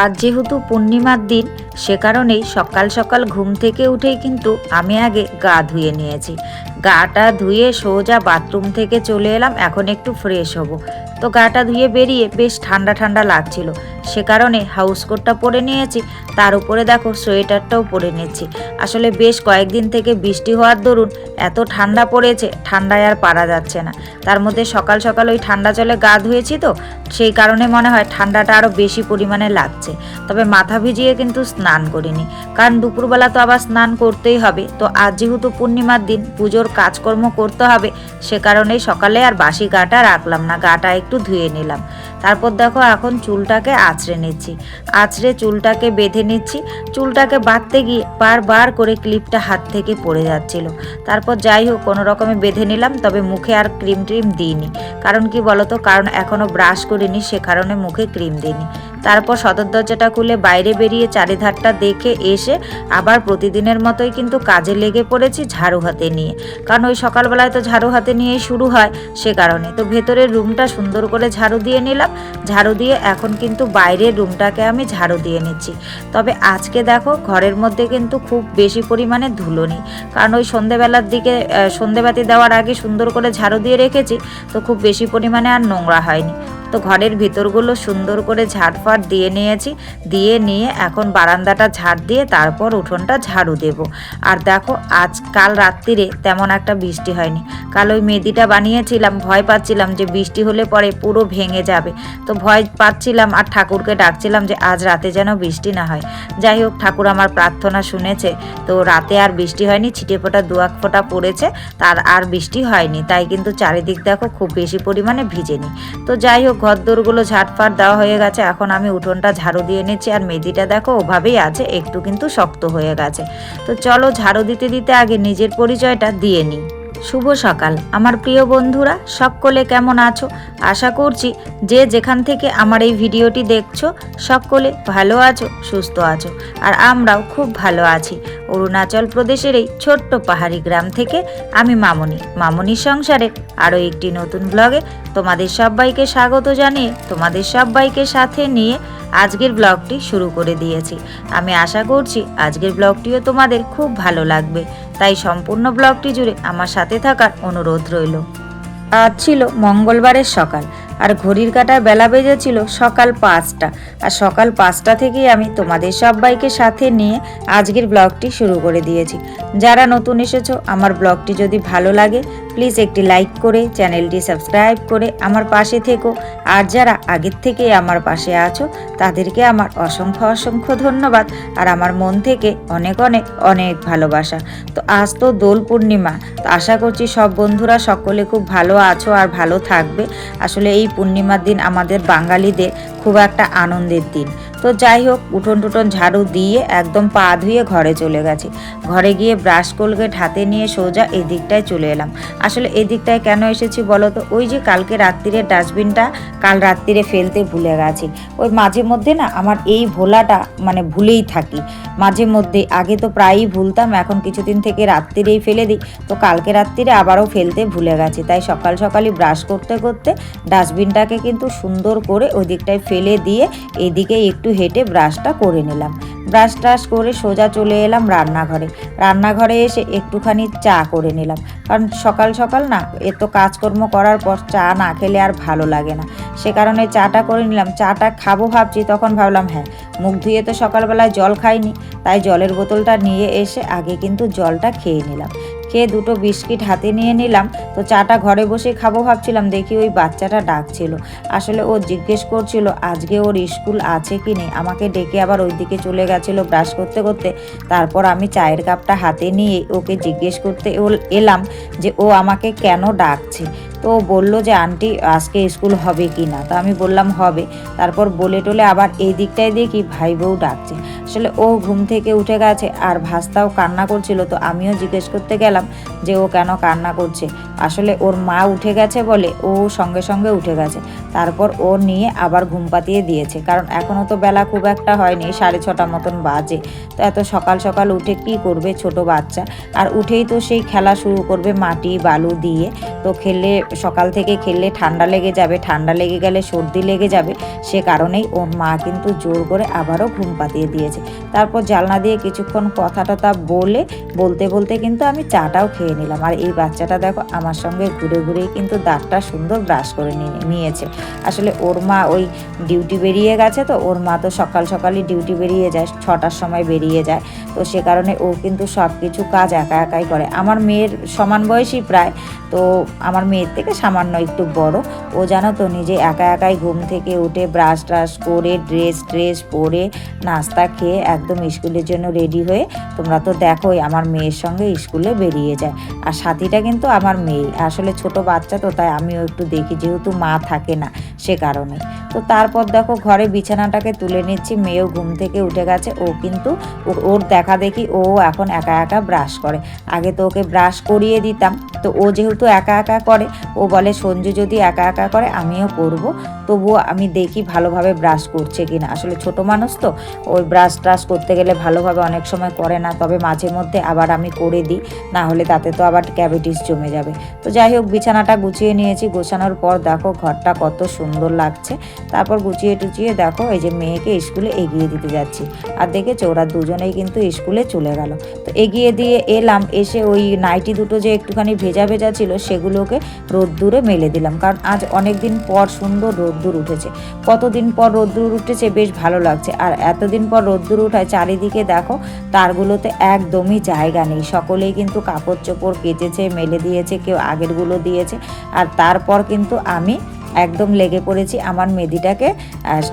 আজ যেহেতু পূর্ণিমার দিন, সে কারণেই সকাল সকাল ঘুম থেকে উঠেই কিন্তু আমি আগে গা ধুয়ে নিয়েছি। গাটা ধুয়ে সোজা বাথরুম থেকে চলে এলাম, এখন একটু ফ্রেশ হব। তো গাটা ধুয়ে বেরিয়ে বেশ ঠান্ডা ঠান্ডা লাগছিল, সে কারণে হাউস কোটটা পরে নিয়েছি, তার উপরে দেখো সোয়েটারটাও পরে নিচ্ছি। আসলে বেশ কয়েকদিন থেকে বৃষ্টি হওয়ার দরুন এত ঠান্ডা পড়েছে, ঠান্ডায় আর পারা যাচ্ছে না। তার মধ্যে সকাল সকাল ওই ঠান্ডা জলে গা ধুয়েছি, তো সেই কারণে মনে হয় ঠান্ডাটা আরও বেশি পরিমাণে লাগছে। তবে মাথা ভিজিয়ে কিন্তু স্নান করিনি, কারণ দুপুরবেলা তো আবার স্নান করতেই হবে। তো আজ যেহেতু পূর্ণিমার দিন, পুজোর কাজকর্ম করতে হবে, সে কারণেই সকালে আর বাসি গাটা রাখলাম না, গাটা একটু ধুয়ে নিলাম। তারপর দেখো এখন চুলটাকে আঁচড়ে নিচ্ছি, আঁচড়ে চুলটাকে বেঁধে নিচ্ছি। চুলটাকে বাঁধতে গিয়ে বারবার করে ক্লিপটা হাত থেকে পড়ে যাচ্ছিল। তারপর যাই হোক কোনো রকমে বেঁধে নিলাম, তবে মুখে আর ক্রিম ট্রিম দিইনি। কারণ কি বলতো, কারণ এখনও ব্রাশ করিনি, সে কারণে মুখে ক্রিম দিইনি। তারপর সদর দরজাটা খুলে বাইরে বেরিয়ে চারিধারটা দেখে এসে আবার প্রতিদিনের মতোই কিন্তু কাজে লেগে পড়েছি ঝাড়ু হাতে নিয়ে। কারণ ওই সকালবেলায় তো ঝাড়ু হাতে নিয়েই শুরু হয়, সে কারণে। তো ভেতরের রুমটা সুন্দর করে ঝাড়ু দিয়ে নিলাম, ঝাড়ু দিয়ে এখন কিন্তু বাইরের রুমটাকে আমি ঝাড়ু দিয়ে নিচ্ছি। তবে আজকে দেখো ঘরের মধ্যে কিন্তু খুব বেশি পরিমাণে ধুলো নেই, কারণ ওই সন্ধেবেলার দিকে সন্ধেবাতি দেওয়ার আগে সুন্দর করে ঝাড়ু দিয়ে রেখেছি, তো খুব বেশি পরিমাণে আর নোংরা হয়নি। তো ঘরের ভিতরগুলো সুন্দর করে ঝাড়ফাট দিয়ে নিয়েছি, দিয়ে নিয়ে এখন বারান্দাটা ঝাড় দিয়ে তারপর উঠোনটা ঝাড়ু দেব। আর দেখো কাল রাত্রিরে তেমন একটা বৃষ্টি হয়নি। কাল ওই মেহেদিটা বানিয়েছিলাম, ভয় পাচ্ছিলাম যে বৃষ্টি হলে পরে পুরো ভেঙে যাবে, তো ভয় পাচ্ছিলাম আর ঠাকুরকে ডাকছিলাম যে আজ রাতে যেন বৃষ্টি না হয়। যাই হোক ঠাকুর আমার প্রার্থনা শুনেছে, তো রাতে আর বৃষ্টি হয়নি, ছিটে ফোঁটা দু এক ফোঁটা পড়েছে, তার আর বৃষ্টি হয়নি। তাই কিন্তু চারিদিক দেখো খুব বেশি পরিমাণে ভিজেনি। তো যাই হোক ঘরদোরগুলো ঝাড়ফাট দেওয়া হয়ে গেছে, এখন আমি উঠোনটা ঝাড়ু দিয়ে নিচ্ছি। আর মেহেদিটা দেখো ওভাবেই আছে, একটু কিন্তু শক্ত হয়ে গেছে। তো চলো ঝাড়ু দিতে দিতে আগে নিজের পরিচয়টা দিয়ে নিই। শুভ সকাল আমার প্রিয় বন্ধুরা, সকলে কেমন আছো? আশা করছি যে যেখান থেকে আমার এই ভিডিওটি দেখছো সকলে ভালো আছো, সুস্থ আছো। আর আমরাও খুব ভালো আছি। অরুণাচল প্রদেশের এই ছোট্ট পাহাড়ি গ্রাম থেকে আমি মামনির সংসারের আরও একটি নতুন ব্লগে তোমাদের সবাইকে স্বাগত জানিয়ে তোমাদের সবাইকে সাথে নিয়ে আজকের ব্লগটি শুরু করে দিয়েছি। আমি আশা করছি আজকের ব্লগটিও তোমাদের খুব ভালো লাগবে, তাই সম্পূর্ণ ব্লগটি জুড়ে আমার সাথে থাকার অনুরোধ রইল। আজ ছিল মঙ্গলবারের সকাল, আর ঘড়ির কাঁটায় বেলা বেজেছিল সকাল 5টা। আর সকাল 5টা থেকেই আমি তোমাদের সবাইকে সাথে নিয়ে আজকের ব্লগটি শুরু করে দিয়েছি। যারা নতুন এসেছো, আমার ব্লগটি যদি ভালো লাগে প্লিজ একটি লাইক করে চ্যানেলটি সাবস্ক্রাইব করে আমার পাশে থেকো। আর যারা আগের থেকে আমার পাশে আছো তাদেরকে আমার অসংখ্য অসংখ্য ধন্যবাদ, আর আমার মন থেকে অনেক অনেক অনেক ভালোবাসা। তো আজ তো দোল পূর্ণিমা, তো আশা করছি সব বন্ধুরা সকলে খুব ভালো আছো আর ভালো থাকবে। আসলে এই পূর্ণিমার দিন আমাদের বাঙালিদের খুব একটা আনন্দের দিন। তো যাই হোক উঠোন টুটন ঝাড়ু দিয়ে একদম পা ধুয়ে ঘরে চলে গেছি। ঘরে গিয়ে ব্রাশ কোলগেট হাতে নিয়ে সোজা এই দিকটায় চলে এলাম। আসলে এই দিকটায় কেন এসেছি বলো তো, ওই যে কালকে রাত্রিরে ডাস্টবিনটা কাল রাত্রিরে ফেলতে ভুলে গেছি। ওই মাঝে মধ্যে না আমার এই ভোলাটা মানে ভুলেই থাকি মাঝে মধ্যে। আগে তো প্রায়ই ভুলতাম, এখন কিছুদিন থেকে রাত্রিরেই ফেলে দিই। তো কালকে রাত্রিরে আবারও ফেলতে ভুলে গেছি, তাই সকাল সকালই ব্রাশ করতে করতে ডাস্টবিনটাকে কিন্তু সুন্দর করে ওই দিকটায় ফেলে দিয়ে এইদিকে একটু হেঁটে ব্রাশটা করে নিলাম। ব্রাশ ট্রাশ করে সোজা চলে এলাম রান্নাঘরে। রান্নাঘরে এসে একটুখানি চা করে নিলাম, কারণ সকাল সকাল না এত কাজকর্ম করার পর চা না খেলে আর ভালো লাগে না, সে কারণে চাটা করে নিলাম। চাটা খাবো ভাবছি, তখন ভাবলাম হ্যাঁ মুখ ধুয়ে তো সকালবেলায় জল খাইনি, তাই জলের বোতলটা নিয়ে এসে আগে কিন্তু জলটা খেয়ে নিলাম। খেয়ে দুটো বিস্কিট হাতে নিয়ে নিলাম। তো চাটা ঘরে বসে খাবো ভাবছিলাম, দেখি ওই বাচ্চাটা ডাকছিল। আসলে ও জিজ্ঞেস করছিল আজকে ওর স্কুল আছে কি নেই, আমাকে ডেকে আবার ওইদিকে চলে গেছিলো ব্রাশ করতে করতে। তারপর আমি চায়ের কাপটা হাতে নিয়ে ওকে জিজ্ঞেস করতে এলাম যে ও আমাকে কেন ডাকছে। তো বললো যে আন্টি আজকে স্কুল হবে কি না, তো আমি বললাম হবে। তারপর বলে টলে আবার এই দিকটায় দেখি ভাই বউ ডাকছে। আসলে ও ঘুম থেকে উঠে গেছে আর ভাস্তাও কান্না করছিল, তো আমিও জিজ্ঞেস করতে গেলাম যে ও কেন কান্না করছে। আসলে ওর মা উঠে গেছে বলে ও সঙ্গে সঙ্গে উঠে গেছে। তারপর ও নিয়ে আবার ঘুম পাতিয়ে দিয়েছে, কারণ এখনও তো বেলা খুব একটা হয়নি, 6:30 মতন বাজে। তো এত সকাল সকাল উঠে কি করবে ছোট বাচ্চা, আর উঠেই তো সেই খেলা শুরু করবে মাটি বালু দিয়ে। তো খেলে সকাল থেকে খেললে ঠান্ডা লেগে যাবে, ঠান্ডা লেগে গেলে সর্দি লেগে যাবে, সে কারণেই ওর মা কিন্তু জোর করে আবারও ঘুম পাতিয়ে দিয়েছে। তারপর জানলা দিয়ে কিছুক্ষণ কথা টথা বলতে বলতে কিন্তু আমি চাটাও খেয়ে নিলাম। আর এই বাচ্চাটা দেখো আমার সঙ্গে ঘুরে ঘুরেই কিন্তু দাঁতটা সুন্দর ব্রাশ করে নিয়েছে। আসলে ওর মা ওই ডিউটি বেরিয়ে গেছে, তো ওর মা তো সকাল সকালই ডিউটি বেরিয়ে যায়, 6টার সময় বেরিয়ে যায়, তো সে কারণে ও কিন্তু সব কিছু কাজ একা একাই করে। আমার মেয়ের সমান বয়সী প্রায়, তো আমার মেয়ের থেকে সামান্য একটু বড়। ও জানো তো নিজে একা একাই ঘুম থেকে উঠে ব্রাশ ট্রাশ করে ড্রেস পরে নাস্তা খেয়ে একদম স্কুলের জন্য রেডি হয়ে, তোমরা তো দেখোই আমার মেয়ের সঙ্গে স্কুলে বেরিয়ে যায়। আর সাথীটা কিন্তু আমার মেয়ে, আসলে ছোট বাচ্চা তো তাই আমিও একটু দেখি, যেহেতু মা থাকে না সে কারণে। তো তারপর দেখো ঘরে বিছানাটাকে তুলে নিচ্ছি, মেয়েও ঘুম থেকে উঠে গেছে। ও কিন্তু ওর দেখা দেখি ও এখন একা একা ব্রাশ করে। আগে তো ওকে ব্রাশ করিয়ে দিতাম, তো ও যেহেতু একা একা করে, ও বলে সঞ্জু যদি একা একা করে আমিও করব, তবুও আমি দেখি ভালোভাবে ব্রাশ করছে কিনা। আসলে ছোট মানুষ তো, ওই ব্রাশ ট্রাশ করতে গেলে ভালোভাবে অনেক সময় করে না, তবে মাঝে মধ্যে আবার আমি করে দিই, না হলে তাতে তো আবার ক্যাভিটিস জমে যাবে। তো যাই হোক বিছানাটা গুছিয়ে নিয়েছি, গোছানোর পর দেখো ঘরটা কত সুন্দর লাগছে। তারপর গুছিয়ে টুচিয়ে দেখো এই যে মেয়েকে স্কুলে এগিয়ে দিতে যাচ্ছি। আর দেখেছো ওরা দুজনেই কিন্তু স্কুলে চলে গেল। তো এগিয়ে দিয়ে এলাম, এসে ওই নাইটি দুটো যে একটুখানি ভেজা ভেজা ছিল সেগুলোকে রোদ্দুরে মেলে দিলাম, কারণ আজ অনেক দিন পর সুন্দর রোদ্দুর উঠেছে। কতদিন পর রোদ্দুর উঠেছে, বেশ ভালো লাগছে। আর এতদিন পর রোদ্দুর উঠায় চারিদিকে দেখো তারগুলোতে একদমই জায়গা নেই, সকলেই কিন্তু কাপড় চোপড় কেচেছে, মেলে দিয়েছে, কেউ আগেরগুলো দিয়েছে। আর তারপর কিন্তু আমি একদম লেগে পড়েছি আমার মেহেদিটাকে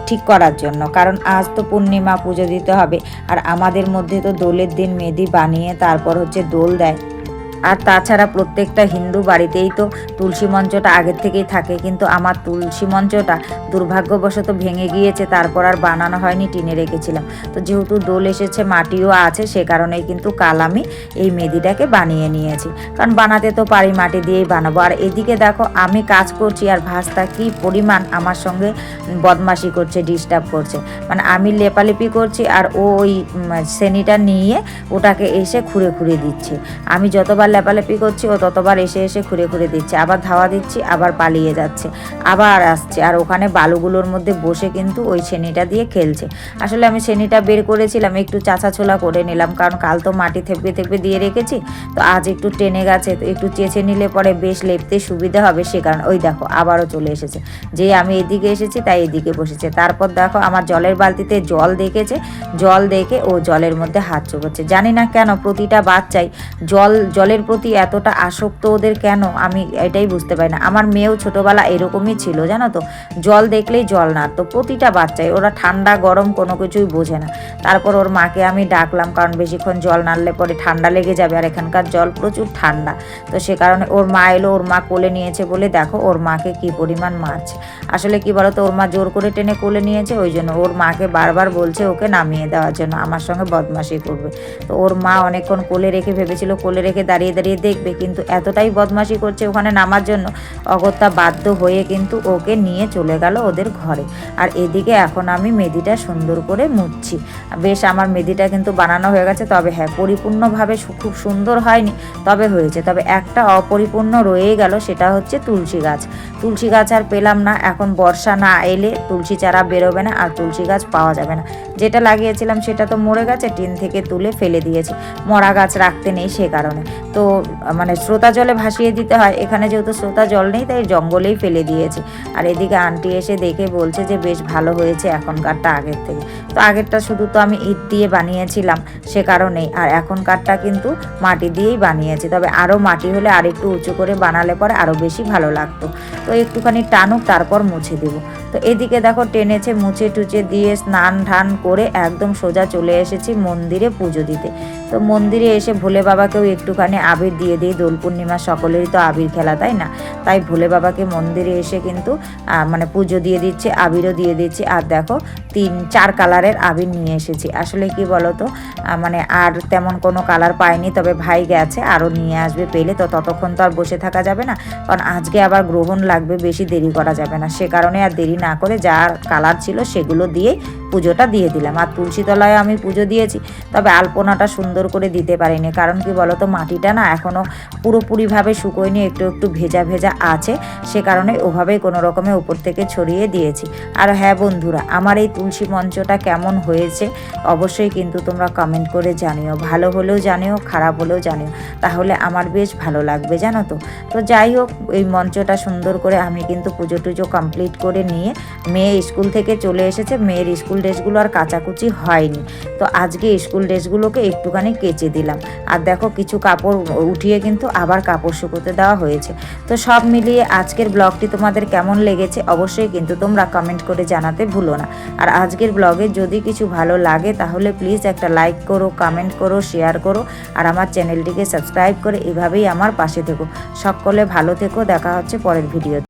ঠিক করার জন্য, কারণ আজ তো পূর্ণিমা, পুজো দিতে হবে। আর আমাদের মধ্যে তো দোলের দিন মেহেদি বানিয়ে তারপর হচ্ছে দোল দেয়। আর তাছাড়া প্রত্যেকটা হিন্দু বাড়িতেই তো তুলসী মঞ্চটা আগের থেকেই থাকে, কিন্তু আমার তুলসী মঞ্চটা দুর্ভাগ্যবশত ভেঙে গিয়েছে, তারপর আর বানানো হয়নি, টিনে রেখেছিলাম। তো যেহেতু দোল এসেছে, মাটিও আছে, সে কারণেই কিন্তু কাল আমি এই মেহেদিটাকে বানিয়ে নিয়েছি, কারণ বানাতে তো পারি, মাটি দিয়েই বানাবো। আর এদিকে দেখো আমি কাজ করছি আর ভাস্তা কি পরিমাণ আমার সঙ্গে বদমাশি করছে, ডিস্টার্ব করছে। মানে আমি লেপালেপি করছি আর ও ওই শ্রেণীটা নিয়ে ওটাকে এসে খুঁড়ে খুঁড়ে দিচ্ছে। আমি যতবার লেপালেপি করছি ও ততবার এসে এসে খুঁড়ে খুঁড়ে দিচ্ছে, আবার ধাওয়া দিচ্ছি, আবার পালিয়ে যাচ্ছে, আবার আসছে। আর ওখানে বালুগুলোর মধ্যে বসে কিন্তু ওই ছেনিটা দিয়ে খেলছে। আসলে আমি ছেনিটা বের করেছিলাম, একটু চাঁচাছোলা করে নিলাম, কারণ কাল তো মাটি থেপে থেপে দিয়ে রেখেছি, তো আজ একটু টেনে গেছে, তো একটু চেঁচে নিলে পরে বেশ লেপতে সুবিধা হবে, সে কারণ। ওই দেখো আবারও চলে এসেছে, যে আমি এদিকে এসেছি তাই এদিকে বসেছে। তারপর দেখো আমার জলের বালতিতে জল দেখেছে, জল দেখে ও জলের মধ্যে হাত চোবাচ্ছে। জানি না কেন প্রতিটা বাচ্চাই জলের প্রতি এতটা আসক্ত ওদের কেন, আমি এটাই বুঝতে পারি না। আমার মেয়েও ছোটোবেলা এরকমই ছিল জানো তো, জল দেখলেই জল নাড়তো, প্রতিটা বাচ্চাই। ওরা ঠান্ডা গরম কোনো কিছুই বোঝে না। তারপর ওর মাকে আমি ডাকলাম, কারণ বেশিক্ষণ জল নাড়লে পরে ঠান্ডা লেগে যাবে, আর এখানকার জল প্রচুর ঠান্ডা। তো সে কারণে ওর মা এলো, ওর মা কোলে নিয়েছে বলে দেখো ওর মাকে কি পরিমাণ মারছে। আসলে কি বলতো, ওর মা জোর করে টেনে কোলে নিয়েছে, ওই জন্য ওর মাকে বারবার বলছে ওকে নামিয়ে দেওয়ার জন্য, আমার সঙ্গে বদমাশি করবে। তো ওর মা অনেকক্ষণ কোলে রেখে ভেবেছিল কোলে রেখে দাঁড়িয়ে দাঁড়িয়ে দেখবে, কিন্তু এতটাই বদমাশি করছে ওখানে নামার জন্য, অগত্যা বাধ্য হয়ে কিন্তু ওকে নিয়ে চলে গেল ওদের ঘরে। আর এদিকে এখন আমি মেহেদিটা সুন্দর করে মুছছি। বেশ আমার মেহেদিটা কিন্তু বানানো হয়ে গেছে, তবে হ্যাঁ পরিপূর্ণভাবে খুব সুন্দর হয়নি, তবে হয়েছে। তবে একটা অপরিপূর্ণ রয়েই গেল, সেটা হচ্ছে তুলসী গাছ। তুলসী গাছ আর পেলাম না, এখন বর্ষা না এলে তুলসী চারা বেরোবে না আর তুলসী গাছ পাওয়া যাবে না। যেটা লাগিয়েছিলাম সেটা তো মরে গেছে, টিন থেকে তুলে ফেলে দিয়েছি, মরা গাছ রাখতে নেই সে কারণে। তো মানে স্রোতা জলে ভাসিয়ে দিতে হয়, এখানে যেহেতু স্রোতা জল নেই তাই জঙ্গলেই ফেলে দিয়েছি। আর এদিকে আন্টি এসে দেখে বলছে যে বেশ ভালো হয়েছে এখনকারটা আগের থেকে। তো আগেরটা শুধু তো আমি ইট দিয়ে বানিয়েছিলাম সে কারণেই, আর এখনকারটা কিন্তু মাটি দিয়েই বানিয়েছি। তবে আরও মাটি হলে আর একটু উঁচু করে বানালে পরে আরও বেশি ভালো লাগতো। তো একটুখানি টানুক, তারপর মুছে দেবো। তো এদিকে দেখো টেনেছে, মুছে টুচে দিয়ে স্নান ধান করে একদম সোজা চলে এসেছি মন্দিরে পুজো দিতে। তো মন্দিরে এসে ভোলে বাবাকেও একটুখানি আবির দিয়ে দিই, দোল পূর্ণিমা সকলেরই তো আবির খেলা তাই না, তাই ভোলে বাবাকে মন্দিরে এসে কিন্তু মানে পুজো দিয়ে দিচ্ছে, আবিরও দিয়ে দিচ্ছি। আর দেখো 3-4 কালারের আবির নিয়ে এসেছি। আসলে কি বলতো, মানে আর তেমন কোনো কালার পাইনি, তবে ভাই গেছে আরও নিয়ে আসবে পেলে, তো ততক্ষণ তো আর বসে থাকা যাবে না, কারণ আজকে আবার গ্রহণ লাগবে, বেশি দেরি করা যাবে না। সে কারণে আর দেরি না করে যা কালার ছিল সেগুলো দিয়েই পুজোটা দিয়ে দিলাম। আর তুলসী তলায় আমি পুজো দিয়েছি, তবে আলপনাটা সুন্দর করে দিতে পারিনি, কারণ কি বলো তো, মাটিটা না এখনও পুরোপুরিভাবে শুকোয়নি, একটু একটু ভেজা ভেজা আছে, সে কারণে ওভাবেই কোনো রকমে উপর থেকে ছড়িয়ে দিয়েছি। আর হ্যাঁ বন্ধুরা, আমার এই তুলসী মঞ্চটা কেমন হয়েছে অবশ্যই কিন্তু তোমরা কমেন্ট করে জানিও, ভালো হলেও জানিও, খারাপ হলেও জানিও, তাহলে আমার বেশ ভালো লাগবে জানো তো। তো যাই হোক, এই মঞ্চটা সুন্দর করে আমি কিন্তু পুজো টুজো কমপ্লিট করে নিয়ে মেয়ে স্কুল থেকে চলে এসেছে। মেয়ের স্কুল ড্রেসগুলো আর কাচাকুচি হয়নি, তো আজকে স্কুল ড্রেসগুলোকে একটুখানি কেচে দিলাম। আর দেখো কিছু কাপড় উঠিয়ে কিন্তু আবার কাপড় শুকোতে দেওয়া হয়েছে। তো সব মিলিয়ে আজকের ব্লগটি তোমাদের কেমন লেগেছে অবশ্যই কিন্তু তোমরা কমেন্ট করে জানাতে ভুলো না। আর আজকের ব্লগে যদি কিছু ভালো লাগে তাহলে প্লিজ একটা লাইক করো, কমেন্ট করো, শেয়ার করো, আর আমার চ্যানেলটিকে সাবস্ক্রাইব করে এভাবেই আমার পাশে থেকো। সকলে ভালো থেকো, দেখা হচ্ছে পরের ভিডিও।